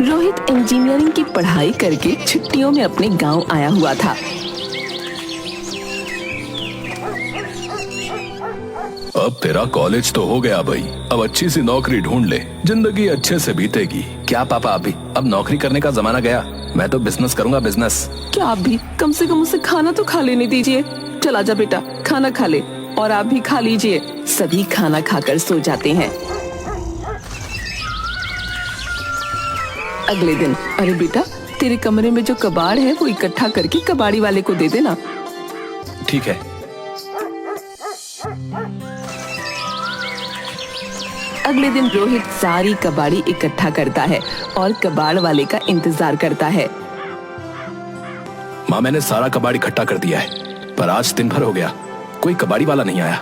Rohit engineering की पढ़ाई करके छुट्टियों में अपने गांव आया हुआ था। अब तेरा कॉलेज तो हो गया भाई, अब अच्छी सी नौकरी ढूंढ ले, जिंदगी अच्छे से बीतेगी। क्या पापा, अभी अब नौकरी करने का जमाना गया, मैं तो बिजनेस करूंगा, बिजनेस। क्या आप भी कम से कम उसे खाना तो खा लेने दीजिए। चला जा बेटा, खाना खा ले, और आप भी खा लीजिए। सभी खाना खाकर सो जाते हैं। अगले दिन, अरे बेटा, तेरे कमरे में जो कबाड़ है वो इकट्ठा करके कबाड़ी वाले को दे देना। ठीक है। अगले दिन रोहित सारी कबाड़ी इकट्ठा करता है और कबाड़ वाले का इंतजार करता है। माँ, मैंने सारा कबाड़ इकट्ठा कर दिया है, पर आज दिन भर हो गया, कोई कबाड़ी वाला नहीं आया।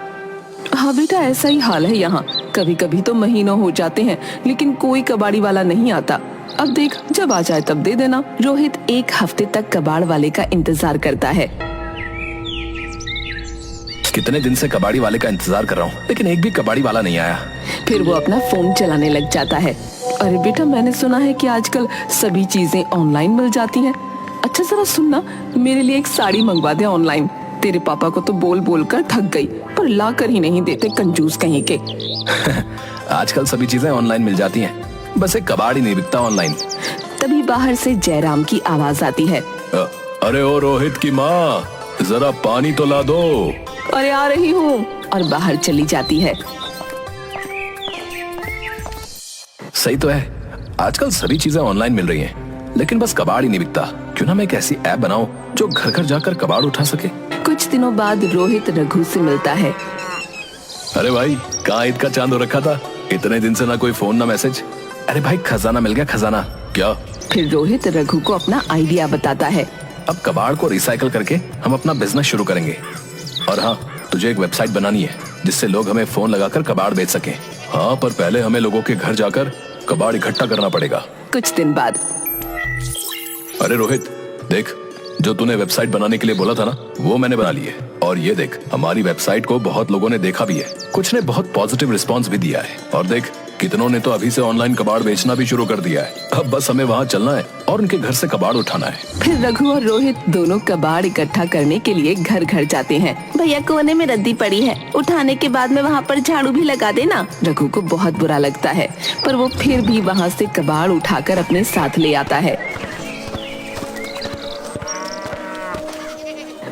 हाँ बेटा, ऐसा ही हाल है यहाँ। कभी कभी तो महीनों हो जाते हैं लेकिन कोई कबाड़ी वाला नहीं आता। अब देख, जब आ जाए तब दे देना। रोहित एक हफ्ते तक कबाड़ वाले का इंतजार करता है। कितने दिन से कबाड़ी वाले का इंतजार कर रहा हूँ, लेकिन एक भी कबाड़ी वाला नहीं आया। फिर वो अपना फोन चलाने लग जाता है। अरे बेटा, मैंने सुना है कि आजकल सभी चीजें ऑनलाइन मिल जाती हैं। अच्छा जरा सुनना, मेरे लिए एक साड़ी मंगवा दे ऑनलाइन। तेरे पापा को तो बोल बोल कर थक गई, पर ला कर ही नहीं देते, कंजूस कहीं के। आजकल सभी चीजें ऑनलाइन मिल जाती हैं, बस एक कबाड़ ही नहीं बिकता ऑनलाइन। तभी बाहर से जयराम की आवाज आती है। अरे ओ रोहित की माँ, जरा पानी तो ला दो। अरे आ रही हूँ, और बाहर चली जाती है। सही तो है, आजकल सभी चीजें ऑनलाइन मिल रही हैं, लेकिन बस कबाड़ ही नहीं बिकता। क्यों ना मैं एक ऐसी ऐप बनाऊं जो घर घर जाकर कबाड़ उठा सके। कुछ दिनों बाद रोहित रघु से मिलता है। अरे भाई, कहाँ ईद का चांद हो रखा था? इतने दिन से ना कोई फोन ना मैसेज। अरे भाई, खजाना मिल गया, खजाना। क्या? फिर रोहित रघु को अपना आइडिया बताता है। अब कबाड़ को रिसाइकल करके हम अपना बिजनेस शुरू करेंगे। और हाँ, तुझे एक वेबसाइट बनानी है जिससे लोग हमें फोन लगाकर कबाड़ बेच सकें। हाँ, पर पहले हमें लोगों के घर जाकर कबाड़ इकट्ठा करना पड़ेगा। कुछ दिन बाद, अरे रोहित, देख, जो तूने वेबसाइट बनाने के लिए बोला था ना, वो मैंने बना ली है। और ये देख, हमारी वेबसाइट को बहुत लोगों ने देखा भी है, कुछ ने बहुत पॉजिटिव रिस्पांस भी दिया है। और देख, कितनों ने तो अभी से ऑनलाइन कबाड़ बेचना भी शुरू कर दिया है। अब बस हमें वहाँ चलना है और उनके घर से कबाड़ उठाना है। फिर रघु और रोहित दोनों कबाड़ इकट्ठा करने के लिए घर घर जाते हैं। भैया, कोने में रद्दी पड़ी है, उठाने के बाद में वहाँ पर झाड़ू भी लगा देना। रघु को बहुत बुरा लगता है, पर वो फिर भी वहाँ से कबाड़ उठाकर अपने साथ ले आता है।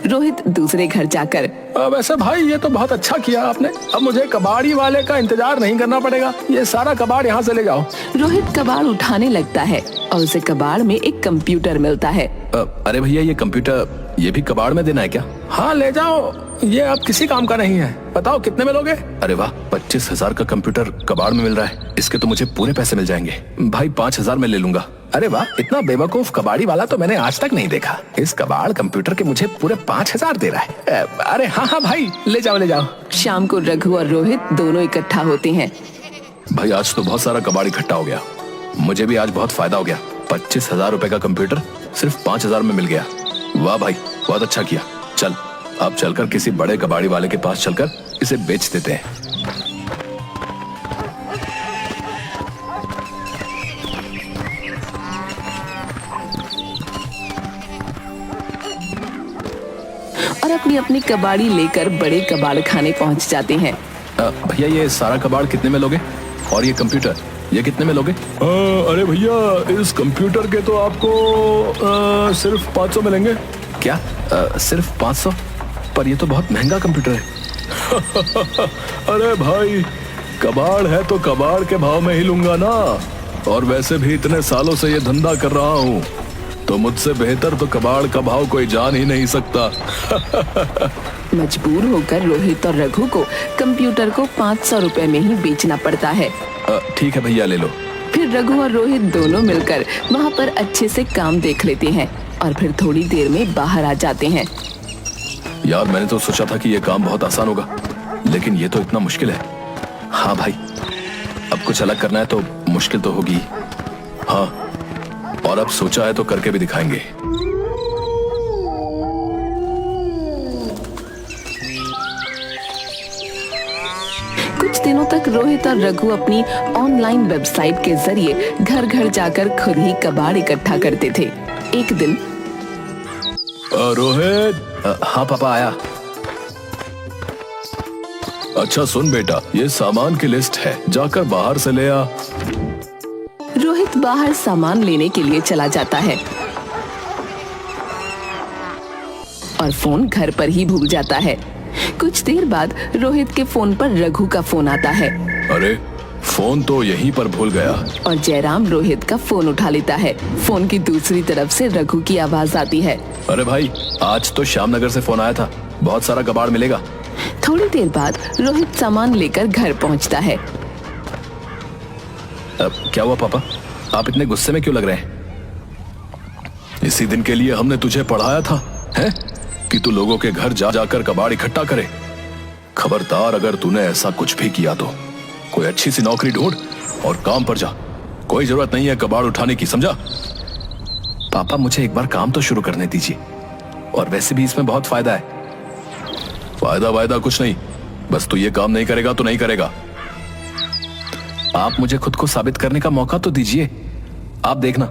रोहित दूसरे घर जाकर, वैसे भाई, ये तो बहुत अच्छा किया आपने, अब मुझे कबाड़ी वाले का इंतजार नहीं करना पड़ेगा, ये सारा कबाड़ यहाँ से ले जाओ। रोहित कबाड़ उठाने लगता है और उसे कबाड़ में एक कंप्यूटर मिलता है। अरे भैया, ये कंप्यूटर ये भी कबाड़ में देना है क्या? हाँ, ले जाओ, ये अब किसी काम का नहीं है। बताओ कितने में लोगे? अरे वाह, 25,000 का कंप्यूटर कबाड़ में मिल रहा है, इसके तो मुझे पूरे पैसे मिल जाएंगे। भाई 5,000 में ले लूंगा। अरे वाह, इतना बेवकूफ कबाड़ी वाला तो मैंने आज तक नहीं देखा। इस कबाड़ कंप्यूटर के मुझे पूरे 5,000 दे रहा है। अरे हाँ हाँ भाई, ले जाओ ले जाओ। शाम को रघु और रोहित दोनों इकट्ठा होते हैं। भाई, आज तो बहुत सारा कबाड़ इकट्ठा हो गया। मुझे भी आज बहुत फायदा हो गया। 25,000 रुपए का कंप्यूटर सिर्फ 5,000 में मिल गया। वाह भाई, बहुत अच्छा किया। चल, अब चलकर किसी बड़े कबाड़ी वाले के पास चलकर इसे बेच देते हैं। और अपनी अपनी कबाड़ी लेकर बड़े कबाड़ खाने पहुंच जाते हैं। भैया, ये सारा कबाड़ कितने में लोगे? और ये कंप्यूटर, ये कितने में लोगे? अरे भैया, इस कंप्यूटर के तो आपको सिर्फ 500 मिलेंगे। क्या? सिर्फ 500? पर ये तो बहुत महंगा कंप्यूटर है। अरे भाई, कबाड़ है तो कबाड़ के भाव में ही लूंगा ना। और वैसे भी इतने सालों से ये धंधा कर रहा हूँ, तो मुझसे बेहतर तो कबाड़ का भाव कोई जान ही नहीं सकता। मजबूर होकर रोहित और रघु को कंप्यूटर को 500 रुपए में ही बेचना पड़ता है। ठीक है भैया, ले लो। फिर रघु और रोहित दोनों मिलकर वहाँ पर अच्छे से काम देख लेते हैं और फिर थोड़ी देर में बाहर आ जाते हैं। यार, मैंने तो सोचा था कि ये काम बहुत आसान होगा, लेकिन ये तो इतना मुश्किल है। हाँ भाई, अब कुछ अलग करना है तो मुश्किल तो होगी। हाँ, और अब सोचा है तो करके भी दिखाएंगे। कुछ दिनों तक रोहित और रघु अपनी ऑनलाइन वेबसाइट के जरिए घर घर जाकर खुद ही कबाड़ इकट्ठा करते थे। एक दिन रोहित। हाँ पापा आया। अच्छा सुन बेटा, ये सामान की लिस्ट है, जाकर बाहर से ले आ। रोहित बाहर सामान लेने के लिए चला जाता है और फोन घर पर ही भूल जाता है। कुछ देर बाद रोहित के फोन पर रघु का फोन आता है। अरे फोन तो यहीं पर भूल गया। और जयराम रोहित का फोन उठा लेता है। फोन की दूसरी तरफ से रघु की आवाज आती है। अरे भाई, आज तो श्यामनगर से फोन आया था, बहुत सारा कबाड़ मिलेगा। थोड़ी देर बाद रोहित सामान लेकर घर पहुंचता है। क्या हुआ पापा, आप इतने गुस्से में क्यों लग रहे हैं? इसी दिन के लिए हमने तुझे पढ़ाया था, हैं? कि तू लोगों के घर जा जाकर कबाड़ इकट्ठा करे। खबरदार, अगर तूने ऐसा कुछ भी किया तो कोई अच्छी सी नौकरी ढूंढ और काम पर जा। कोई जरूरत नहीं है कबाड़ उठाने की, समझा? पापा मुझे एक बार काम तो शुरू करने दीजिए, और वैसे भी इसमें बहुत फायदा है। फायदा कुछ नहीं, बस तू ये काम नहीं करेगा तो नहीं करेगा। आप मुझे खुद को साबित करने का मौका तो दीजिए। आप देखना,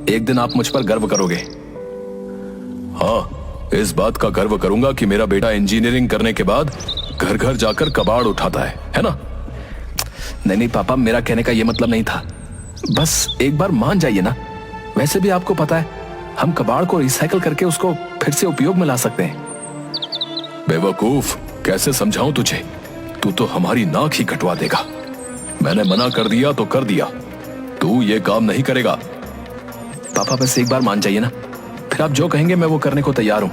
एक दिन आप मुझ पर गर्व करोगे। हाँ, इस बात का गर्व करूंगा कि मेरा बेटा इंजीनियरिंग करने के बाद घर घर जाकर कबाड़ उठाता है ना? नहीं पापा, मेरा कहने का ये मतलब नहीं था। बस एक बार मान जाइए ना। वैसे भी आपको पता है, हम कबाड़ को रिसाइकल करके उसको फिर से उपयोग में ला सकते हैं। बेवकूफ, कैसे समझाऊं तुझे? तू तो हमारी नाक ही कटवा देगा। मैंने मना कर दिया तो कर दिया, तू ये काम नहीं करेगा। पापा बस एक बार मान जाइए ना, फिर आप जो कहेंगे मैं वो करने को तैयार हूं।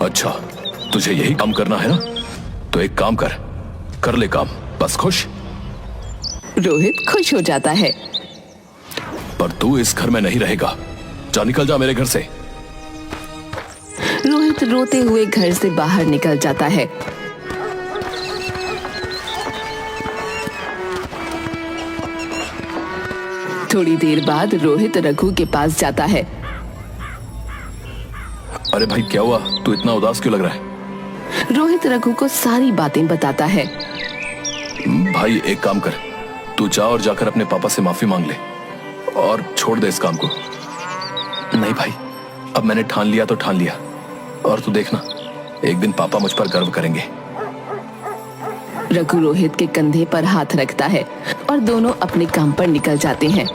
अच्छा, तुझे यही काम करना है ना? तो एक काम कर ले काम, बस खुश। रोहित खुश हो जाता है। पर तू इस घर में नहीं रहेगा, जा, निकल जा मेरे घर से। रोहित रोते हुए घर से बाहर निकल जाता है। थोड़ी देर बाद रोहित रघु के पास जाता है। अरे भाई, क्या हुआ? तू इतना उदास क्यों लग रहा है? रोहित रघु को सारी बातें बताता है। भाई एक काम कर, तू जा और जाकर अपने पापा से माफी मांग ले और छोड़ दे इस काम को। नहीं भाई, अब मैंने ठान लिया तो ठान लिया, और तू देखना, एक दिन पापा मुझ पर गर्व करेंगे। रघु रोहित के कंधे पर हाथ रखता है और दोनों अपने काम पर निकल जाते हैं।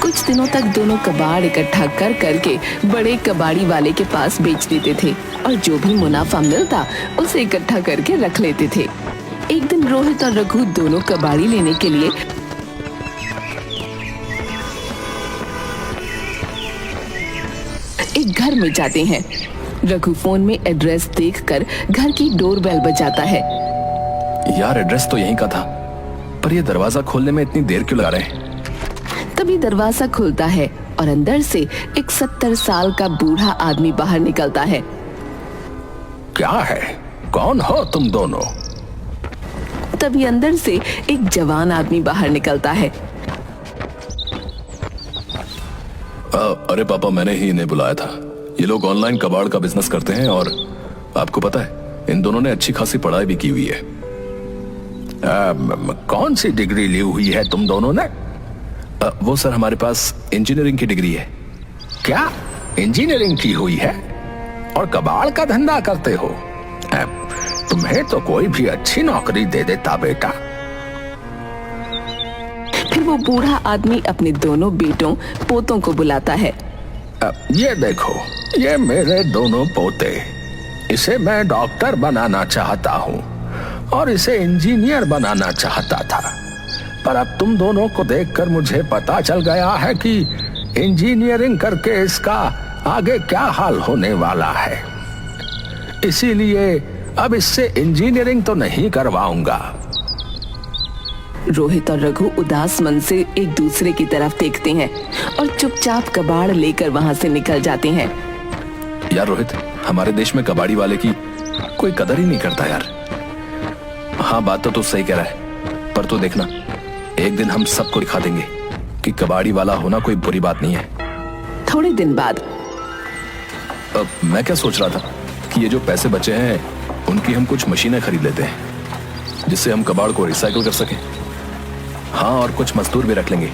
कुछ दिनों तक दोनों कबाड़ इकट्ठा कर करके बड़े कबाड़ी वाले के पास बेच देते थे और जो भी मुनाफा मिलता उसे इकट्ठा करके रख लेते थे। एक दिन रोहित और रघु दोनों कबाड़ी लेने के लिए एक घर में जाते हैं। रघु फोन में एड्रेस देखकर घर की डोरबेल बजाता है। यार, एड्रेस तो यहीं का था, पर ये दरवाजा खोलने में इतनी देर क्यों लगा रहे हैं? तभी दरवाजा खुलता है और अंदर से एक 70 साल का बूढ़ा आदमी बाहर निकलता है। क्या है? कौन हो तुम दोनों? तभी अंदर से एक जवान आदमी बाहर निकलता है। अरे पापा, मैंने ही इन्हें बुलाया था। ये लोग ऑनलाइन कबाड़ का बिजनेस करते हैं और आपको पता है, इन दोनों ने अच्छी खासी पढ़ाई भी की हुई है। कौन सी डिग्री ली हुई है तुम दोनों ने? वो सर, हमारे पास इंजीनियरिंग की डिग्री है। क्या इंजीनियरिंग की हुई है और कबाड़ का धंधा करते हो? तुम्हें तो कोई भी अच्छी नौकरी दे देता बेटा। फिर वो बूढ़ा आदमी अपने दोनों बेटों पोतों को बुलाता है। ये देखो, ये मेरे दोनों पोते। इसे मैं डॉक्टर बनाना चाहता हूँ और इसे इंजीनियर बनाना चाहता था, पर अब तुम दोनों को देखकर मुझे पता चल गया है कि इंजीनियरिंग करके इसका आगे क्या हाल होने वाला है। इसीलिए अब इससे इंजीनियरिंग तो नहीं करवाऊंगा। रोहित और रघु उदास मन से एक दूसरे की तरफ देखते हैं और चुपचाप कबाड़ लेकर वहां से निकल जाते हैं। यार रोहित, हमारे देश में कबाड़ी वाले की कोई कदर ही नहीं करता यार। हाँ, बात तो तू सही कह रहा है, पर तू देखना, एक दिन हम सबको दिखा देंगे कि कबाड़ी वाला होना कोई बुरी बात नहीं है। थोड़े दिन बाद अब मैं क्या सोच रहा था कि ये जो पैसे बचे हैं उनकी हम कुछ मशीनें खरीद लेते हैं जिससे हम कबाड़ को रिसाइकिल कर सकें। हाँ, और कुछ मजदूर भी रख लेंगे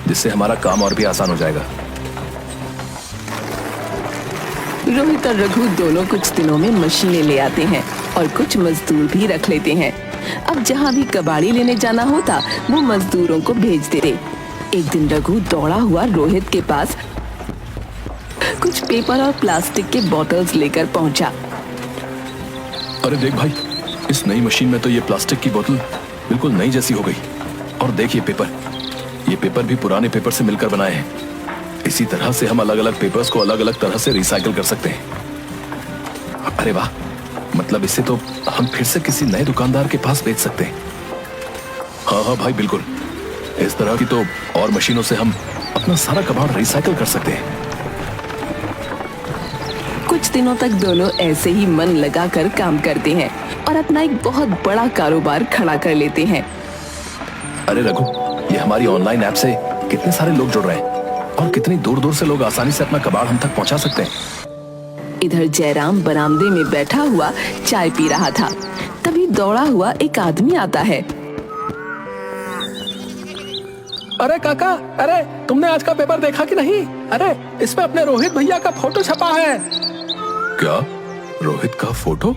जिससे हमारा काम और भी आसान हो जाएगा। रोहित और रघु दोनों कुछ दिनों में मशीनें ले आते हैं और कुछ मजदूर भी रख लेते हैं। अब जहाँ भी कबाड़ी लेने जाना होता वो मजदूरों को भेज देते। एक दिन रघु दौड़ा हुआ रोहित के पास कुछ पेपर और प्लास्टिक के बॉटल्स लेकर पहुंचा। अरे देख भाई, इस नई मशीन में तो ये प्लास्टिक की बोतल बिल्कुल नई जैसी हो गई। और देख ये पेपर भी पुराने पेपर से मिलकर बनाए हैं। इसी तरह से हम अलग अलग पेपर्स को अलग अलग तरह से रिसाइकिल कर सकते हैं। अरे वाह, मतलब इसे तो हम फिर से किसी नए दुकानदार के पास बेच सकते हैं। हाँ हाँ भाई, बिल्कुल। इस तरह की तो और मशीनों से हम अपना सारा कबाड़ रिसाइकिल कर सकते हैं। कुछ दिनों तक दोनों ऐसे ही मन लगाकर काम करते हैं और अपना एक बहुत बड़ा कारोबार खड़ा कर लेते हैं। अरे रघु, ये हमारी ऑनलाइन ऐप से कितने सारे लोग जुड़ रहे हैं और कितनी दूर दूर से लोग आसानी से अपना कबाड़ हम तक पहुंचा सकते हैं। इधर जयराम बरामदे में बैठा हुआ चाय पी रहा था। तभी दौड़ा हुआ एक आदमी आता है। अरे काका, अरे तुमने आज का पेपर देखा कि नहीं? अरे इसमें अपने रोहित भैया का फोटो छपा है। क्या? रोहित का फोटो?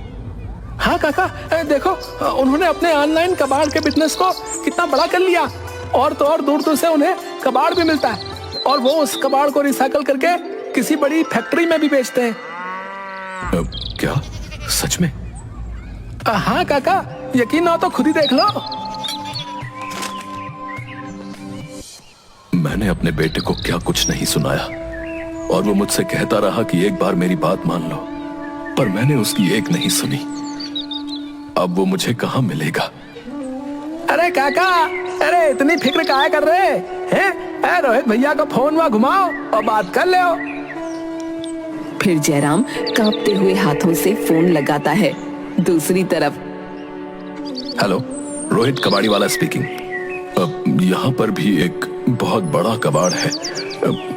हाँ काका, देखो उन्होंने अपने ऑनलाइन कबाड़ के बिजनेस को कितना बड़ा कर लिया। और तो और दूर दूर से उन्हें कबाड़ भी मिलता है और वो उस कबाड़ को रिसाइकल करके किसी बड़ी फैक्ट्री में भी बेचते हैं। क्या? सच में? हाँ काका, यकीन ना हो तो खुद ही देख लो। मैंने अपने बेटे को क्या कुछ नहीं सुनाया और वो मुझसे कहता रहा कि एक बार मेरी बात मान लो, पर मैंने उसकी एक नहीं सुनी। अब वो मुझे कहाँ मिलेगा? अरे काका, अरे इतनी फिक्र काहे कर रहे हैं? रोहित भैया का फोन वहां घुमाओ और बात कर ले। फिर जयराम कांपते हुए हाथों से फोन लगाता है। दूसरी तरफ हेलो, रोहित कबाड़ी वाला स्पीकिंग। अब यहाँ पर भी एक बहुत बड़ा कबाड़ है।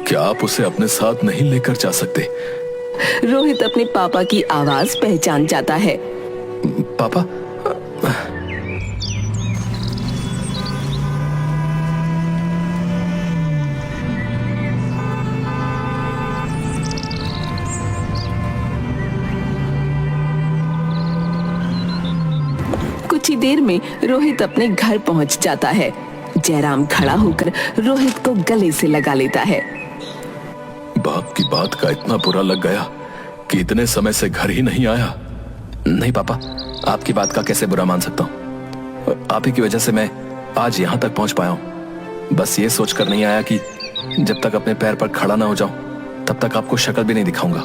क्या आप उसे अपने साथ नहीं लेकर जा सकते? रोहित अपने पापा की आवाज पहचान जाता है। पापा? कुछ ही देर में रोहित अपने घर पहुंच जाता है। जयराम खड़ा होकर रोहित को गले से लगा लेता है। बाप की बात का इतना बुरा लग गया कि इतने समय से घर ही नहीं आया। नहीं पापा, आपकी बात का कैसे बुरा मान सकता हूँ? आप ही की वजह से मैं आज यहाँ तक पहुँच पाया हूँ। बस ये सोचकर नहीं आया कि जब तक अपने पैर पर खड़ा ना हो जाऊं तब तक आपको शक्ल भी नहीं दिखाऊंगा।